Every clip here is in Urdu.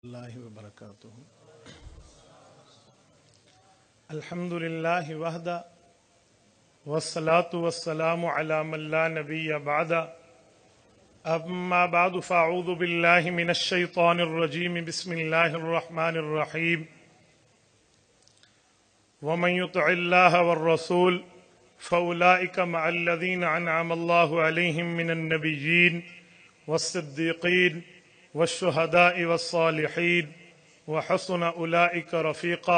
اللہ وبرکاتہ الحمدللہ وحدہ والصلاة والسلام علی من لا نبی بعدہ اما بعد فاعوذ باللہ من الشیطان الرجیم بسم اللہ الرحمن الرحیم ومن يطع اللہ والرسول فاولئک مع الذین انعم اللہ علیہم من النبیین والصدیقین والشهداء والصالحين وحسن أولئك رفيقا.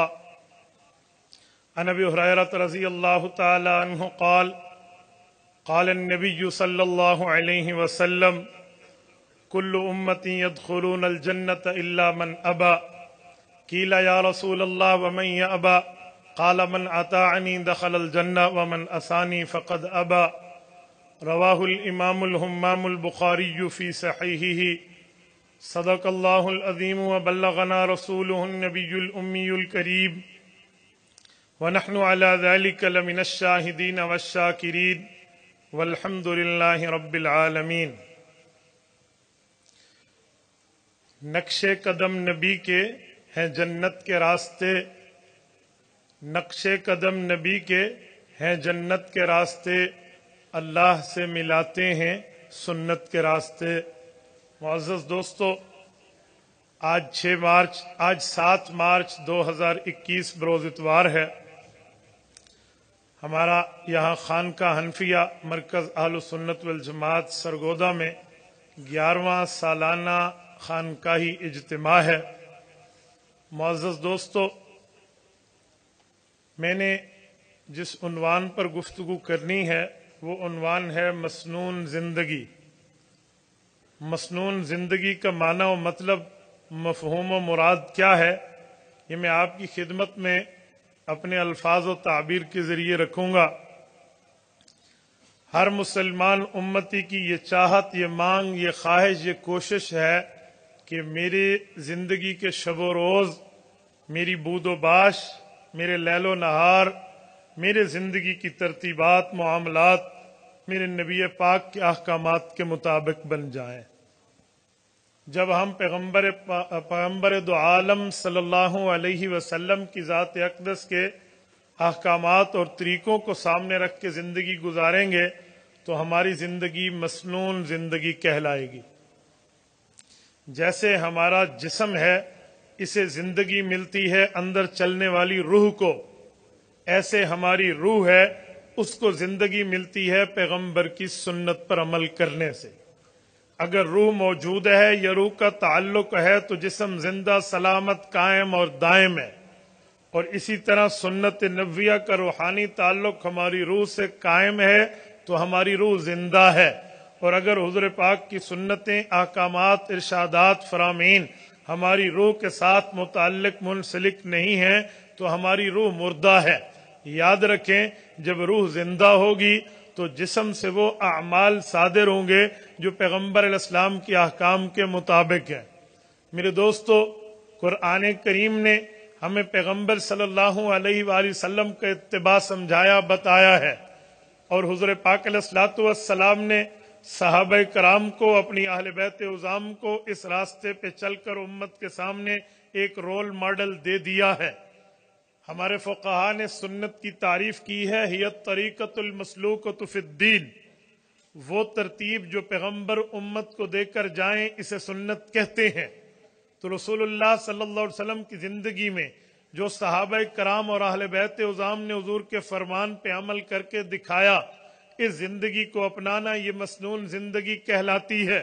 عن أبي هريرة رضي الله تعالى عنه قال قال النبي صلى الله عليه وسلم كل أمتي يدخلون الجنة إلا من أبى قيل يا رسول الله ومن يأبى قال من أطاعني دخل الجنة ومن أساني فقد أبى. رواه الإمام الهمام البخاري في صحيحه. صدق اللہ العظیم وبلغنا رسوله النبی الأمی الکریم ونحن على ذلك لمن الشاہدین والشاکرین والحمد للہ رب العالمین. نقش قدم نبی کے ہیں جنت کے راستے، نقش قدم نبی کے ہیں جنت کے راستے، اللہ سے ملاتے ہیں سنت کے راستے. معزز دوستو، آج 7 مارچ 2021 بروز اتوار ہے. ہمارا یہاں خانقاہ حنفیہ مرکز اہل سنت والجماعت سرگودا میں 11واں سالانہ خانقاہی اجتماع ہے. معزز دوستو، میں نے جس عنوان پر گفتگو کرنی ہے وہ عنوان ہے مسنون زندگی. مسنون زندگی کا معنی و مطلب، مفہوم و مراد کیا ہے، یہ میں آپ کی خدمت میں اپنے الفاظ و تعبیر کے ذریعے رکھوں گا. ہر مسلمان امتی کی یہ چاہت، یہ مانگ، یہ خواہش، یہ کوشش ہے کہ میرے زندگی کے شب و روز، میری بود و باش، میرے لیل و نہار، میرے زندگی کی ترتیبات، معاملات میرے نبی پاک کے احکامات کے مطابق بن جائیں. جب ہم پیغمبر دو عالم صلی اللہ علیہ وسلم کی ذات اقدس کے احکامات اور طریقوں کو سامنے رکھ کے زندگی گزاریں گے تو ہماری زندگی مسنون زندگی کہلائے گی. جیسے ہمارا جسم ہے، اسے زندگی ملتی ہے اندر چلنے والی روح کو، ایسے ہماری روح ہے، اس کو زندگی ملتی ہے پیغمبر کی سنت پر عمل کرنے سے. اگر روح موجود ہے یا روح کا تعلق ہے تو جسم زندہ، سلامت، قائم اور دائم ہے. اور اسی طرح سنت نبویہ کا روحانی تعلق ہماری روح سے قائم ہے تو ہماری روح زندہ ہے. اور اگر حضور پاک کی سنتیں، احکامات، ارشادات، فرامین ہماری روح کے ساتھ متعلق، منسلک نہیں ہیں تو ہماری روح مردہ ہے. یاد رکھیں، جب روح زندہ ہوگی تو جسم سے وہ اعمال صادر ہوں گے جو پیغمبر علیہ السلام کے احکام کے مطابق ہیں. میرے دوستو، قرآن کریم نے ہمیں پیغمبر صلی اللہ علیہ وآلہ وسلم کا اتباع سمجھایا، بتایا ہے. اور حضور پاک علیہ الصلوۃ والسلام نے صحابہ کرام کو، اپنی اہل بیت عظام کو اس راستے پہ چل کر امت کے سامنے ایک رول ماڈل دے دیا ہے. ہمارے فقہاء نے سنت کی تعریف کی ہے، ہی الطریقۃ المسلوکۃ فی الدین. وہ ترتیب جو پیغمبر امت کو دے کر جائیں اسے سنت کہتے ہیں. تو رسول اللہ صلی اللہ علیہ وسلم کی زندگی میں جو صحابہ کرام اور اہل بیت عظام نے حضور کے فرمان پہ عمل کر کے دکھایا، اس زندگی کو اپنانا یہ مسنون زندگی کہلاتی ہے.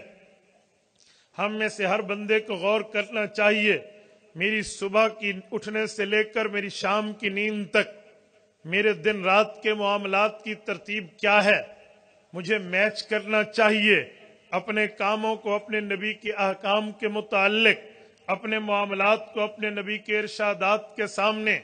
ہم میں سے ہر بندے کو غور کرنا چاہیے، میری صبح کی اٹھنے سے لے کر میری شام کی نیند تک میرے دن رات کے معاملات کی ترتیب کیا ہے. مجھے میچ کرنا چاہیے اپنے کاموں کو اپنے نبی کے احکام کے متعلق، اپنے معاملات کو اپنے نبی کے ارشادات کے سامنے.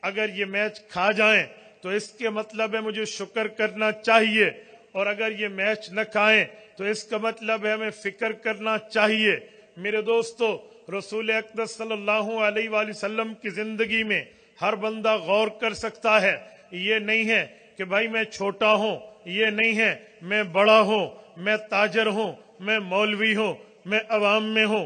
اگر یہ میچ کھا جائیں تو اس کے مطلب ہے مجھے شکر کرنا چاہیے، اور اگر یہ میچ نہ کھائیں تو اس کا مطلب ہے ہمیں فکر کرنا چاہیے. میرے دوستو، رسول اقدس صلی اللہ علیہ وآلہ وسلم کی زندگی میں ہر بندہ غور کر سکتا ہے. یہ نہیں ہے کہ بھائی میں چھوٹا ہوں، یہ نہیں ہے میں بڑا ہوں، میں تاجر ہوں، میں مولوی ہوں، میں عوام میں ہوں،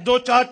2-4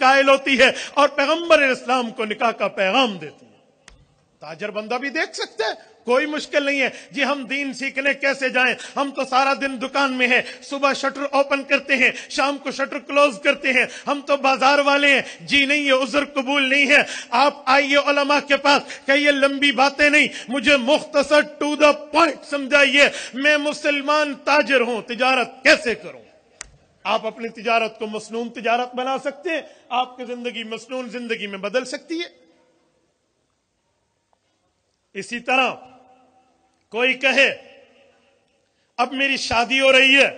قائل ہوتی ہے اور پیغمبر اسلام کو نکاح کا پیغام دیتی ہے۔ تاجر بندہ بھی دیکھ سکتا ہے، کوئی مشکل نہیں ہے جی ہم دین سیکھنے کیسے جائیں، ہم تو سارا دن دکان میں ہیں، صبح شٹر اوپن کرتے ہیں، شام کو شٹر کلوز کرتے ہیں، ہم تو بازار والے ہیں۔ جی نہیں، یہ عذر قبول نہیں ہے۔ آپ آئیے علماء کے پاس، کہیے لمبی باتیں نہیں، مجھے مختصر ٹو دا پوائنٹ سمجھائیے، میں مسلمان تاجر ہوں، تجارت کیسے کروں؟ آپ اپنی تجارت کو مسنون تجارت بنا سکتے ہیں، آپ کی زندگی مسنون زندگی میں بدل سکتی ہے۔ اسی طرح کوئی کہے اب میری شادی ہو رہی ہے،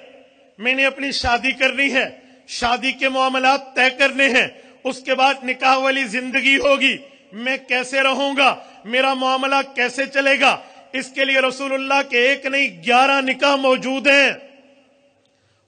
میں نے اپنی شادی کرنی ہے، شادی کے معاملات طے کرنے ہیں، اس کے بعد نکاح والی زندگی ہوگی، میں کیسے رہوں گا، میرا معاملہ کیسے چلے گا؟ اس کے لیے رسول اللہ کے 1 نہیں 11 نکاح موجود ہیں۔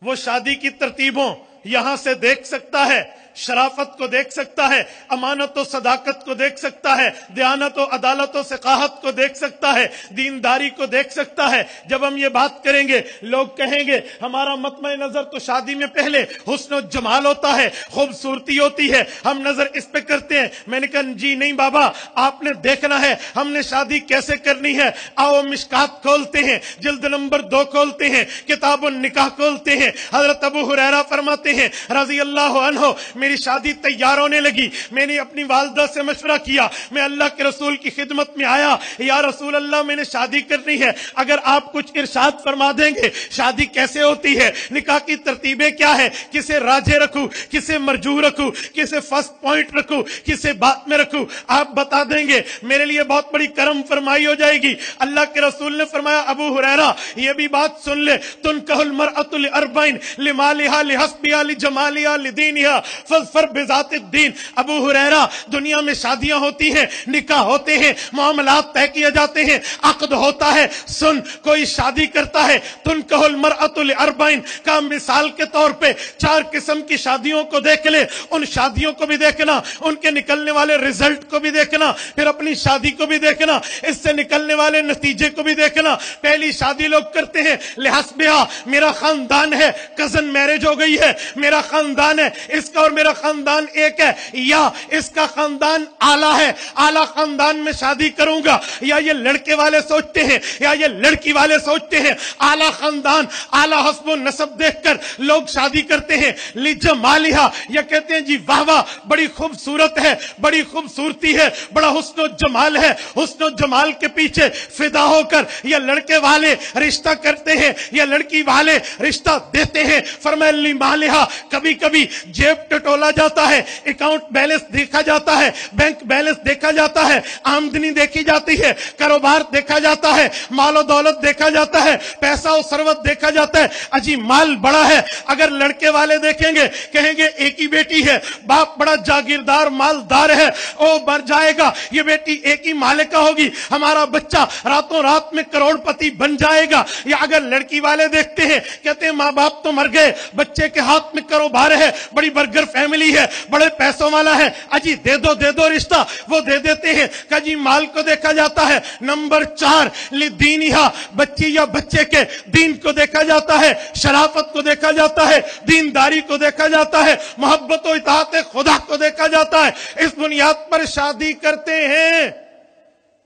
وہ شادی کی ترتیبوں یہاں سے دیکھ سکتا ہے، شرافت کو دیکھ سکتا ہے، امانت و صداقت کو دیکھ سکتا ہے، دیانت و عدالت و ثقافت کو دیکھ سکتا ہے، دینداری کو دیکھ سکتا ہے۔ جب ہم یہ بات کریں گے لوگ کہیں گے ہمارا مطمع نظر تو شادی میں پہلے حسن و جمال ہوتا ہے، خوبصورتی ہوتی ہے، ہم نظر اس پہ کرتے ہیں۔ میں نے کہا جی نہیں بابا، آپ نے دیکھنا ہے ہم نے شادی کیسے کرنی ہے۔ آؤ مشکات کھولتے ہیں، جلد نمبر 2 کھولتے ہیں، کتاب النکاح کھولتے ہیں۔ حضرت ابو ہریرہ فرماتے ہیں رضی اللہ عنہ، میری شادی تیار ہونے لگی، میں نے اپنی والدہ سے مشورہ کیا، میں اللہ کے رسول کی خدمت میں آیا، یا رسول اللہ میں نے شادی کرنی ہے، اگر آپ کچھ ارشاد فرما دیں گے شادی کیسے ہوتی ہے، نکاح کی ترتیبیں کیا ہے، کسے راجے رکھوں، کسے مرجو رکھوں، کسے فرسٹ پوائنٹ رکھوں، کسے بات میں رکھوں، آپ بتا دیں گے، میرے لیے بہت بڑی کرم فرمائی ہو جائے گی۔ اللہ کے رسول نے فرمایا ابو ہریرہ یہ بھی بات سن لے، تنکح المرأة لأربعین لمالها لحسبها لجمالها لدینها فاظفر بذات الدین۔ ابو ہریرہ دنیا میں شادیاں ہوتی ہیں، نکاح ہوتے ہیں، معاملات طے کیے جاتے ہیں، عقد ہوتا ہے، سن کوئی شادی کرتا ہے تنکح المرأة لأربعین کا مثال کے طور پہ 4 قسم کی شادیوں کو دیکھ لے، ان شادیوں کو بھی دیکھنا، ان کے نکلنے والے رزلٹ کو بھی دیکھنا، پھر اپنی شادی کو بھی دیکھنا، اس سے نکلنے والے نتیجے کو بھی دیکھنا۔ پہلی شادی لوگ کرتے ہیں لحسبہا، میرا خاندان ہے، کزن میرج ہو گئی ہے، میرا خاندان ہے، اس کا اور میرا خاندان ایک ہے، یا اس کا خاندان اعلیٰ ہے، اعلیٰ خاندان میں شادی کروں گا، یا یہ لڑکے والے سوچتے ہیں یا یہ لڑکی والے سوچتے ہیں اعلیٰ خاندان اعلیٰ حسب و نسب دیکھ کر لوگ شادی کرتے ہیں لجمالہا، یہ کہتے ہیں جی واہ واہ بڑی خوبصورت ہے، بڑی خوبصورتی ہے، بڑا حسن و جمال ہے، حسن و جمال کے پیچھے فدا ہو کر یہ لڑکے والے رشتہ کرتے ہیں یا لڑکی والے رشتہ دیتے ہیں۔ فرمایا لمالہا، کبھی کبھی جیب ٹٹولا جاتا ہے، اکاؤنٹ بیلنس دیکھا جاتا ہے، بینک بیلنس دیکھا جاتا ہے، آمدنی دیکھی جاتی ہے، کاروبار دیکھا جاتا ہے، مال و دولت دیکھا جاتا ہے، پیسہ و ثروت دیکھا جاتا ہے، اجی مال بڑا ہے۔ اگر لڑکے والے دیکھیں گے کہیں گے ایک ہی بیٹی ہے، باپ بڑا جاگیردار مالدار ہے، او مر جائے گا، یہ بیٹی ایک ہی مالکہ ہوگی، ہمارا بچہ راتوں رات میں کروڑ پتی بن جائے گا۔ یا اگر لڑکی والے دیکھتے ہیں کہتے ہیں ماں باپ تو مر گئے، بچے کے ہاتھ میں کاروبار ہے، بڑی برگر فیملی ہے، بڑے پیسوں والا ہے، اجی دے دو رشتہ، وہ دے دیتے ہیں کہ جی مال کو دیکھا جاتا ہے۔ نمبر 4 لدینہا، بچی یا بچے کے دین کو دیکھا جاتا ہے، شرافت کو دیکھا جاتا ہے، دینداری کو دیکھا جاتا ہے، محبت و اطاعت خدا کو دیکھا جاتا ہے، اس بنیاد پر شادی کرتے ہیں۔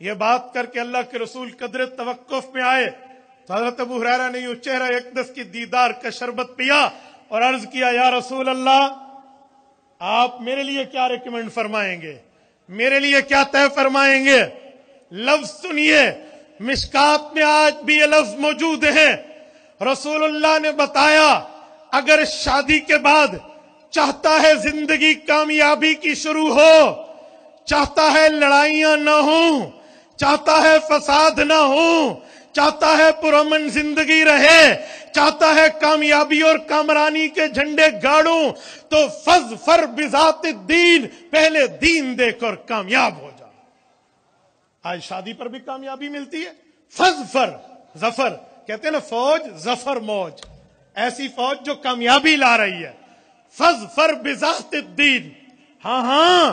یہ بات کر کے اللہ کے رسول قدر توقف میں آئے تو حضرت ابو ہریرہ نے یوں چہرہ اقدس کی دیدار کا شربت پیا اور عرض کیا یا رسول اللہ آپ میرے لیے کیا ریکمینڈ فرمائیں گے، میرے لیے کیا طے فرمائیں گے؟ لفظ سنیے، مشکات میں آج بھی یہ لفظ موجود ہیں۔ رسول اللہ نے بتایا اگر شادی کے بعد چاہتا ہے زندگی کامیابی کی شروع ہو، چاہتا ہے لڑائیاں نہ ہوں، چاہتا ہے فساد نہ ہوں، چاہتا ہے پرامن زندگی رہے، چاہتا ہے کامیابی اور کامرانی کے جھنڈے گاڑوں، تو فاظفر بذات الدین، پہلے دین دیکھ اور کامیاب ہو جا۔ آج شادی پر بھی کامیابی ملتی ہے۔ فاظفر، ظفر کہتے ہیں نا، فوج ظفر موج، ایسی فوج جو کامیابی لا رہی ہے۔ فاظفر بذات الدین، ہاں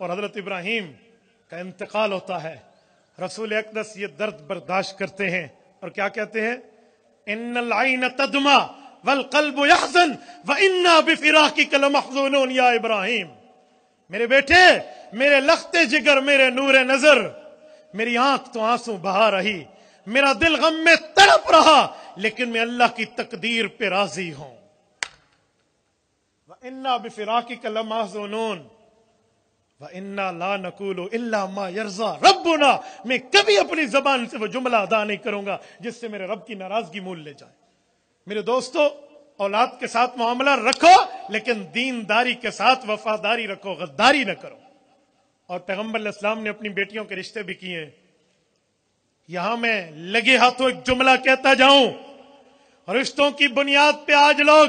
اور حضرت ابراہیم کا انتقال ہوتا ہے، رسول اقدس یہ درد برداشت کرتے ہیں اور کیا کہتے ہیں؟ ان العین تدمع والقلب یحزن وانا بفراقک لمحزونون یا ابراہیم، میرے بیٹے، میرے لخت جگر، میرے نور نظر، میری آنکھ تو آنسو بہا رہی، میرا دل غم میں تڑپ رہا، لیکن میں اللہ کی تقدیر پہ راضی ہوں۔ وَإِنَّا بِفِرَاقِكَ لَمَحْزُونُونَ وَإِنَّا لَا نَقُولُ إِلَّا مَا يَرْضَى رَبُّنَا، میں کبھی اپنی زبان سے وہ جملہ ادا نہیں کروں گا جس سے میرے رب کی ناراضگی مول لے جائے۔ میرے دوستو، اولاد کے ساتھ معاملہ رکھو لیکن دینداری کے ساتھ وفاداری رکھو، غداری نہ کرو۔ اور پیغمبر علیہ السلام نے اپنی بیٹیوں کے رشتے بھی کیے ہیں۔ یہاں میں لگے ہاتھوں ایک جملہ کہتا جاؤں، رشتوں کی بنیاد پہ آج لوگ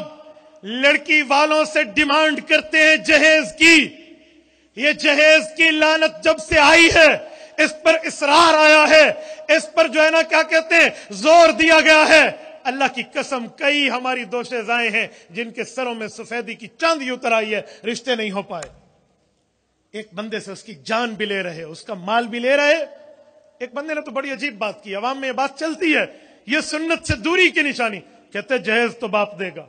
لڑکی والوں سے ڈیمانڈ کرتے ہیں جہیز کی۔ یہ جہیز کی لعنت جب سے آئی ہے، اس پر اصرار آیا ہے، اس پر جو ہے نا کیا کہتے ہیں، زور دیا گیا ہے۔ اللہ کی قسم، کئی ہماری دوشے زائیں ہیں جن کے سروں میں سفیدی کی چاندی اتر آئی ہے، رشتے نہیں ہو پائے۔ ایک بندے سے اس کی جان بھی لے رہے، اس کا مال بھی لے رہے۔ ایک بندے نے تو بڑی عجیب بات کی، عوام میں یہ بات چلتی ہے، یہ سنت سے دوری کی نشانی، کہتے جہیز تو باپ دے گا۔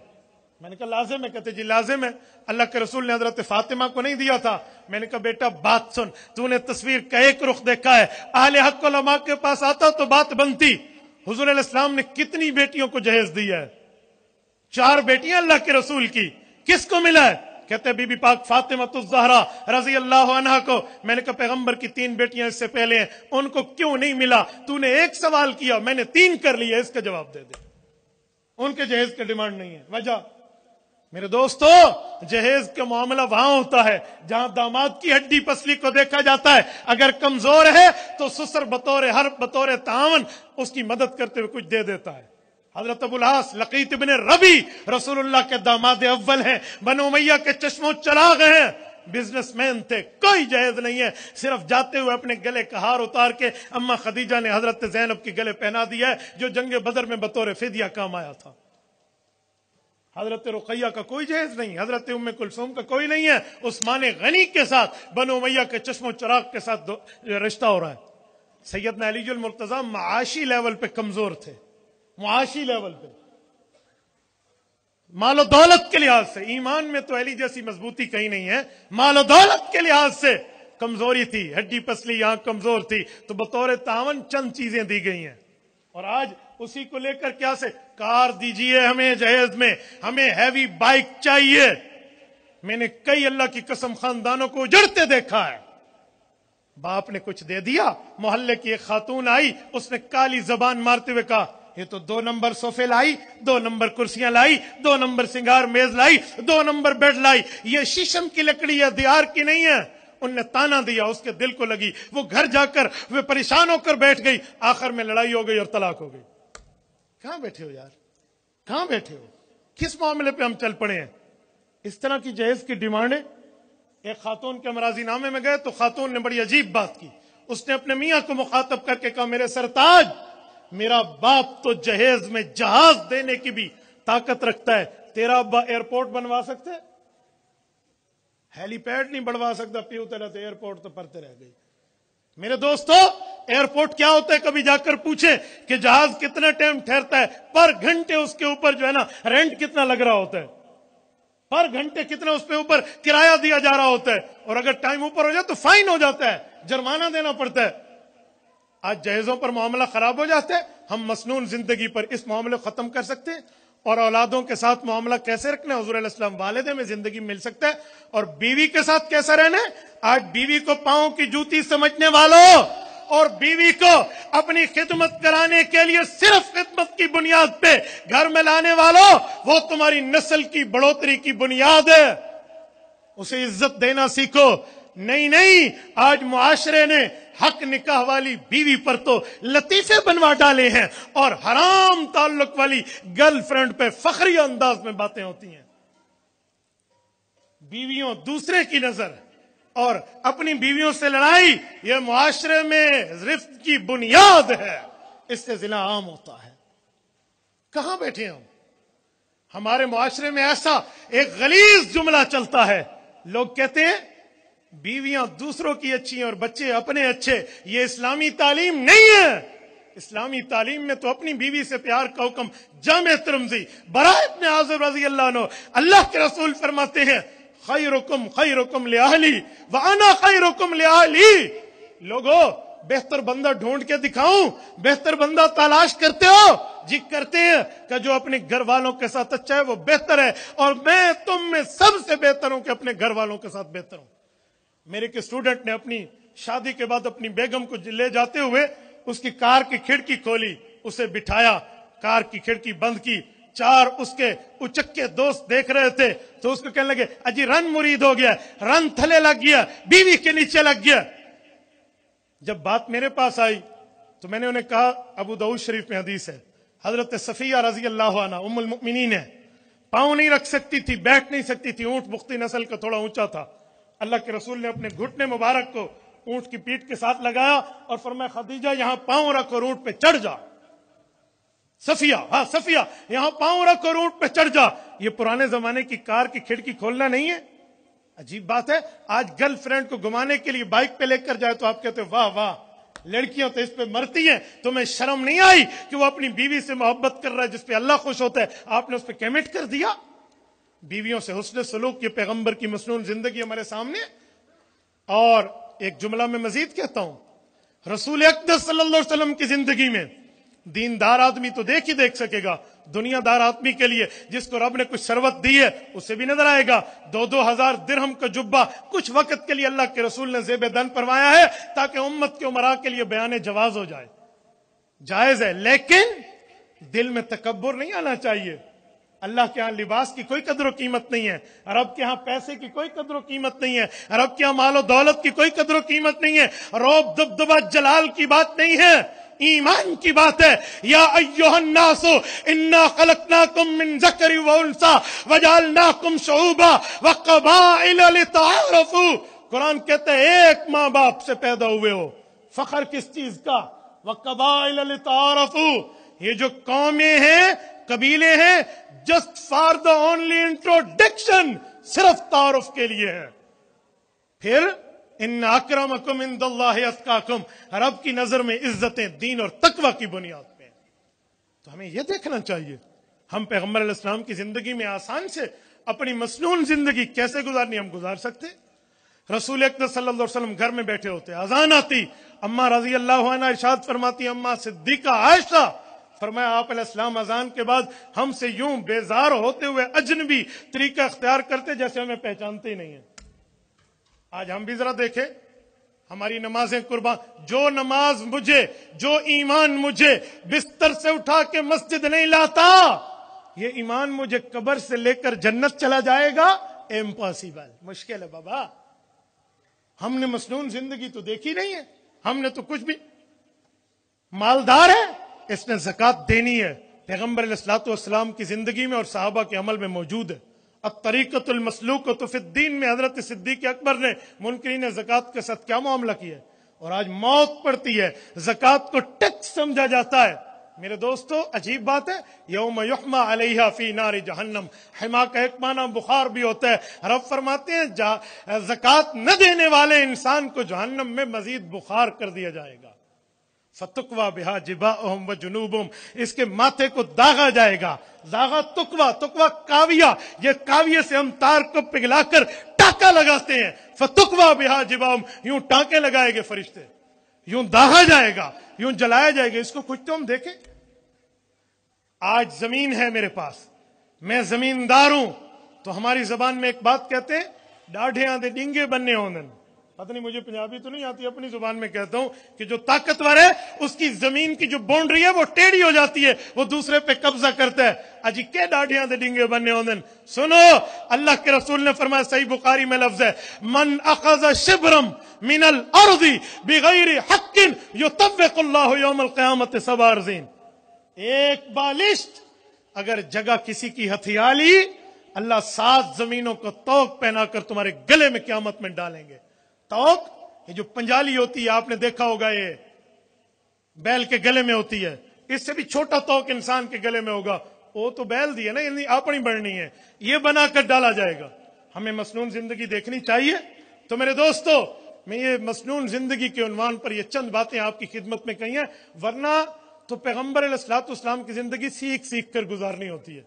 میں نے کہا لازم ہے؟ کہتے جی لازم ہے، اللہ کے رسول نے حضرت فاطمہ کو نہیں دیا تھا۔ میں نے کہا بیٹا بات سن، تو نے تصویر کا ایک رخ دیکھا ہے، اہل حق علماء کے پاس آتا تو بات بنتی۔ حضور علیہ السلام نے کتنی بیٹیوں کو جہیز دیا ہے؟ 4 بیٹیاں اللہ کے رسول کی، کس کو ملا ہے؟ کہتے بی بی پاک فاطمہ الزہرا رضی اللہ عنہا کو۔ میں نے کہا پیغمبر کی 3 بیٹیاں اس سے پہلے ہیں، ان کو کیوں نہیں ملا؟ تو نے ایک سوال کیا، میں نے 3 کر لیا، اس کا جواب دے دے۔ ان کے جہیز کا ڈیمانڈ نہیں ہے۔ وجہ میرے دوستو، جہیز کا معاملہ وہاں ہوتا ہے جہاں داماد کی ہڈی پسلی کو دیکھا جاتا ہے، اگر کمزور ہے تو سسر بطور تعاون اس کی مدد کرتے ہوئے کچھ دے دیتا ہے۔ حضرت ابو العاص لقیط ابن ربی رسول اللہ کے داماد اول ہیں، بنو امیہ کے چشموں چراغ ہیں، بزنس مین تھے، کوئی جہیز نہیں ہے، صرف جاتے ہوئے اپنے گلے کا ہار اتار کے اما خدیجہ نے حضرت زینب کے گلے پہنا دیا ہے، جو جنگ بدر میں بطور فدیہ کام آیا تھا۔ حضرت رقیہ کا کوئی جہیز نہیں، حضرت ام کلثوم کا کوئی نہیں ہے، عثمان غنی کے ساتھ بنو امیہ کے چشم و چراغ کے ساتھ رشتہ ہو رہا ہے۔ سیدنا علی المرتضیٰ معاشی لیول پہ کمزور تھے، معاشی لیول پہ، مال و دولت کے لحاظ سے، ایمان میں تو علی جیسی مضبوطی کہیں نہیں ہے، مال و دولت کے لحاظ سے کمزوری تھی، ہڈی پسلی یہاں کمزور تھی، تو بطور تعاون چند چیزیں دی گئی ہیں۔ اور آج اسی کو لے کر کیا سے کار دیجئے ہمیں جہیز میں، ہمیں ہیوی بائک چاہیے۔ میں نے کئی اللہ کی قسم خاندانوں کو اجڑتے دیکھا ہے، باپ نے کچھ دے دیا، محلے کی ایک خاتون آئی، اس نے کالی زبان مارتے ہوئے کہا یہ تو 2 نمبر صوفے لائی، 2 نمبر کرسیاں لائی، 2 نمبر سنگار میز لائی، 2 نمبر بیڈ لائی، یہ شیشم کی لکڑی ہے، دیار کی نہیں ہے۔ ان نے تانا دیا، اس کے دل کو لگی، وہ گھر جا کر وہ پریشان ہو کر بیٹھ گئی، آخر میں لڑائی ہو گئی اور طلاق ہو گئی۔ کہاں بیٹھے ہو یار، کہاں بیٹھے ہو؟ کس معاملے پہ ہم چل پڑے ہیں؟ اس طرح کی جہیز کی ڈیمانڈ ہے۔ ایک خاتون کے امراضی نامے میں گئے تو خاتون نے بڑی عجیب بات کی، اس نے اپنے میاں کو مخاطب کر کے کہا میرے سرتاج، میرا باپ تو جہیز میں جہاز دینے کی بھی طاقت رکھتا ہے، تیرا ابا ایئرپورٹ بنوا سکتے؟ ہیلی پیڈ نہیں بنوا سکتا، پیو تیرا تو ایئرپورٹ تو پرتے رہ گئی۔ میرے دوستو، ایئرپورٹ کیا ہوتا ہے؟ کبھی جا کر پوچھیں کہ جہاز کتنا ٹائم ٹھہرتا ہے، پر گھنٹے اس کے اوپر جو ہے نا رینٹ کتنا لگ رہا ہوتا ہے، پر گھنٹے کتنا اس پہ اوپر کرایہ دیا جا رہا ہوتا ہے، اور اگر ٹائم اوپر ہو جائے تو فائن ہو جاتا ہے، جرمانہ دینا پڑتا ہے۔ آج جہیزوں پر معاملہ خراب ہو جاتا ہے، ہم مسنون زندگی پر اس معاملے کو ختم کر سکتے ہیں۔ اور اولادوں کے ساتھ معاملہ کیسے رکھنا ہے؟ حضور علیہ السلام والدے میں زندگی مل سکتا ہے، اور بیوی کے ساتھ کیسا رہنا ہے؟ آج بیوی کو پاؤں کی جوتی سمجھنے والوں اور بیوی کو اپنی خدمت کرانے کے لیے صرف خدمت کی بنیاد پہ گھر میں لانے والوں، وہ تمہاری نسل کی بڑھوتری کی بنیاد ہے، اسے عزت دینا سیکھو۔ نہیں، آج معاشرے نے حق نکاح والی بیوی پر تو لطیفے بنوا ڈالے ہیں، اور حرام تعلق والی گرل فرینڈ پہ فخری انداز میں باتیں ہوتی ہیں۔ بیویوں دوسرے کی نظر اور اپنی بیویوں سے لڑائی، یہ معاشرے میں رفت کی بنیاد ہے، اس سے زنا عام ہوتا ہے۔ کہاں بیٹھے ہم؟ ہمارے معاشرے میں ایسا ایک غلیظ جملہ چلتا ہے، لوگ کہتے ہیں بیویاں دوسروں کی اچھی ہیں اور بچے اپنے اچھے، یہ اسلامی تعلیم نہیں ہے۔ اسلامی تعلیم میں تو اپنی بیوی سے پیار کا حکم۔ جامع ترمذی براء ابن عازب رضی اللہ عنہ، اللہ کے رسول فرماتے ہیں خیرکم خیرکم لأہلی وانا خیرکم لأہلی۔ لوگو بہتر بندہ ڈھونڈ کے دکھاؤں؟ بہتر بندہ تلاش کرتے ہو؟ جی کرتے ہیں کہ جو اپنے گھر والوں کے ساتھ اچھا ہے وہ بہتر ہے، اور میں تم میں سب سے بہتر ہوں کہ اپنے گھر والوں کے ساتھ بہتر ہوں۔ میرے ایک اسٹوڈنٹ نے اپنی شادی کے بعد اپنی بیگم کو لے جاتے ہوئے اس کی کار کی کھڑکی کھولی، اسے بٹھایا، کار کی کھڑکی بند کی، چار اس کے اچکے دوست دیکھ رہے تھے تو اس کو کہنے لگے اجی رن مرید ہو گیا، رن تھلے لگ گیا، بیوی کے نیچے لگ گیا۔ جب بات میرے پاس آئی تو میں نے انہیں کہا ابو داؤد شریف میں حدیث ہے، حضرت صفیہ رضی اللہ عنہ ام المؤمنین ہے، پاؤں نہیں رکھ سکتی تھی، بیٹھ نہیں سکتی تھی، اونٹ بختی نسل کا تھوڑا اونچا تھا، اللہ کے رسول نے اپنے گھٹنے مبارک کو اونٹ کی پیٹھ کے ساتھ لگایا اور فرمایا خدیجہ یہاں پاؤں رکھ اور اونٹ پہ چڑھ جا۔ صفیہ یہاں پاؤں رکھ اور اونٹ پہ چڑھ جا۔ یہ پرانے زمانے کی کار کی کھڑکی کھولنا نہیں ہے؟ عجیب بات ہے، آج گرل فرینڈ کو گھمانے کے لیے بائک پہ لے کر جائے تو آپ کہتے ہیں واہ واہ لڑکیاں تو اس پہ مرتی ہیں، تمہیں شرم نہیں آئی کہ وہ اپنی بیوی سے محبت کر رہا ہے جس پہ اللہ خوش ہوتا ہے، آپ نے اس پہ کمنٹ کر دیا؟ بیویوں سے حسن سلوک، یہ پیغمبر کی مسنون زندگی ہمارے سامنے۔ اور ایک جملہ میں مزید کہتا ہوں، رسول اقدس صلی اللہ علیہ وسلم کی زندگی میں دیندار آدمی تو دیکھ ہی دیکھ سکے گا، دنیا دار آدمی کے لیے جس کو رب نے کچھ ثروت دی ہے اسے بھی نظر آئے گا، 2,000 درہم کا جبہ کچھ وقت کے لیے اللہ کے رسول نے زیب دن فرمایا ہے تاکہ امت کے امراء کے لیے بیان جواز ہو جائے، جائز ہے، لیکن دل میں تکبر نہیں آنا چاہیے۔ اللہ کے ہاں لباس کی کوئی قدر و قیمت نہیں ہے، رب کے ہاں پیسے کی کوئی قدر و قیمت نہیں ہے، رب کے ہاں مال و دولت کی کوئی قدر و قیمت نہیں ہے، روب دبدبہ جلال کی بات نہیں ہے، ایمان کی بات ہے۔ یا ایھا الناس انا خلقناکم من ذکر و انثی وجعلناکم شعوبا وقبائل لتعارفوا۔ قرآن کہتا ہے ایک ماں باپ سے پیدا ہوئے ہو، فخر کس چیز کا؟ وقبائل لتعارفوا۔ یہ جو قومیں ہیں، قبیلے ہیں، just for the only introduction, صرف تعارف کے لیے ہے۔ پھر ان اکرمکم عند اللہ اتقاکم، رب کی نظر میں عزتیں دین اور تقوی کی بنیاد پہ ہیں۔ تو ہمیں یہ دیکھنا چاہیے ہم پیغمبر علیہ السلام کی زندگی میں آسان سے اپنی مسنون زندگی کیسے گزارنی ہم گزار سکتے۔ رسول اقدس صلی اللہ علیہ وسلم گھر میں بیٹھے ہوتے، اذان آتی، اماں رضی اللہ عنہ ارشاد فرماتی، اماں صدیقہ عائشہ، فرمایا آپ علیہ السلام اذان کے بعد ہم سے یوں بیزار ہوتے ہوئے اجنبی طریقہ اختیار کرتے جیسے ہمیں پہچانتے ہی نہیں ہیں۔ آج ہم بھی ذرا دیکھیں ہماری نمازیں قربان، جو نماز مجھے، جو ایمان مجھے بستر سے اٹھا کے مسجد نہیں لاتا، یہ ایمان مجھے قبر سے لے کر جنت چلا جائے گا؟ امپاسبل، مشکل ہے بابا۔ ہم نے مسنون زندگی تو دیکھی نہیں ہے، ہم نے تو کچھ بھی، مالدار ہے اس نے زکوٰۃ دینی ہے، پیغمبر علیہ الصلوۃ والسلام کی زندگی میں اور صحابہ کے عمل میں موجود ہے۔ الطریقۃ المسلوکۃ فی الدین میں حضرت صدیق اکبر نے منکرین زکوٰۃ کے ساتھ کیا معاملہ کیا ہے، اور آج موت پڑتی ہے، زکوٰۃ کو ٹیکس سمجھا جاتا ہے۔ میرے دوستو عجیب بات ہے، یوم یحمى علیہا فی نار جہنم، حما کا ایک معنی بخار بھی ہوتا ہے۔ رب فرماتے ہیں زکوٰۃ نہ دینے والے انسان کو جہنم میں مزید بخار کر دیا جائے گا۔ فتقویٰ بہا جباؤہم وجنوبہم، اس کے ماتھے کو داغا جائے گا، داغا تقویٰ، تقویٰ کاویہ، یہ کاویہ سے ہم تار کو پگھلا کر ٹاکا لگاتے ہیں، فتقویٰ بہا جباؤہم، یوں ٹانکے لگائے گے فرشتے، یوں داغا جائے گا، یوں جلایا جائے گا۔ اس کو کچھ تو ہم دیکھیں۔ آج زمین ہے میرے پاس، میں زمیندار ہوں، تو ہماری زبان میں ایک بات کہتے ہیں، ڈاڑھیاں دے ڈینگے بننے ہوندن، پتہ نہیں مجھے پنجابی تو نہیں آتی، اپنی زبان میں کہتا ہوں کہ جو طاقتور ہے اس کی زمین کی جو باؤنڈری ہے وہ ٹیڑھی ہو جاتی ہے، وہ دوسرے پہ قبضہ کرتا ہے۔ اجی کے ڈاڑھیاں دے ڈینگے بننے ہوندن، سنو اللہ کے رسول نے فرمایا، صحیح بخاری میں لفظ ہے، من اخذ شبرم من الارض بغیر حق یطوق اللہ یوم القیامت 7 ارضین۔ ایک بالشت اگر جگہ کسی کی ہتھیا لی، اللہ 7 زمینوں کو طوق پہنا کر تمہارے گلے میں قیامت میں ڈالیں گے۔ توق، یہ جو پنجالی ہوتی ہے آپ نے دیکھا ہوگا، یہ بیل کے گلے میں ہوتی ہے، اس سے بھی چھوٹا توق انسان کے گلے میں ہوگا، وہ تو بیل دی ہے نا، یعنی اپنی بڑھنی ہے، یہ بنا کر ڈالا جائے گا۔ ہمیں مسنون زندگی دیکھنی چاہیے تو میرے دوستو، میں یہ مسنون زندگی کے عنوان پر یہ چند باتیں آپ کی خدمت میں کہی ہیں، ورنہ تو پیغمبر علیہ الصلوۃ والسلام کی زندگی سیکھ سیکھ کر گزارنی ہوتی ہے۔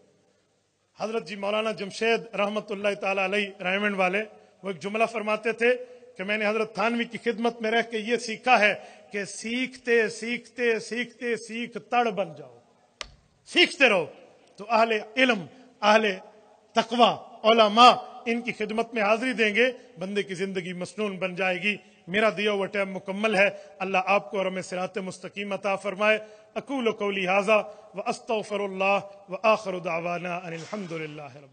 حضرت جی مولانا جمشید رحمت اللہ تعالی علیہ رائمنڈ والے وہ ایک جملہ فرماتے تھے کہ میں نے حضرت تھانوی کی خدمت میں رہ کے یہ سیکھا ہے کہ سیکھتے سیکھتے سیکھتے سیکھ تڑ بن جاؤ، سیکھتے رہو تو اہل علم، اہل تقوی، علماء ان کی خدمت میں حاضری دیں گے، بندے کی زندگی مسنون بن جائے گی۔ میرا دیا ہوا ٹائم مکمل ہے، اللہ آپ کو اور ہمیں صراط مستقیم عطا فرمائے۔ اقول قولی ھذا واستغفر اللہ وآخر دعوانا ان الحمد للہ رب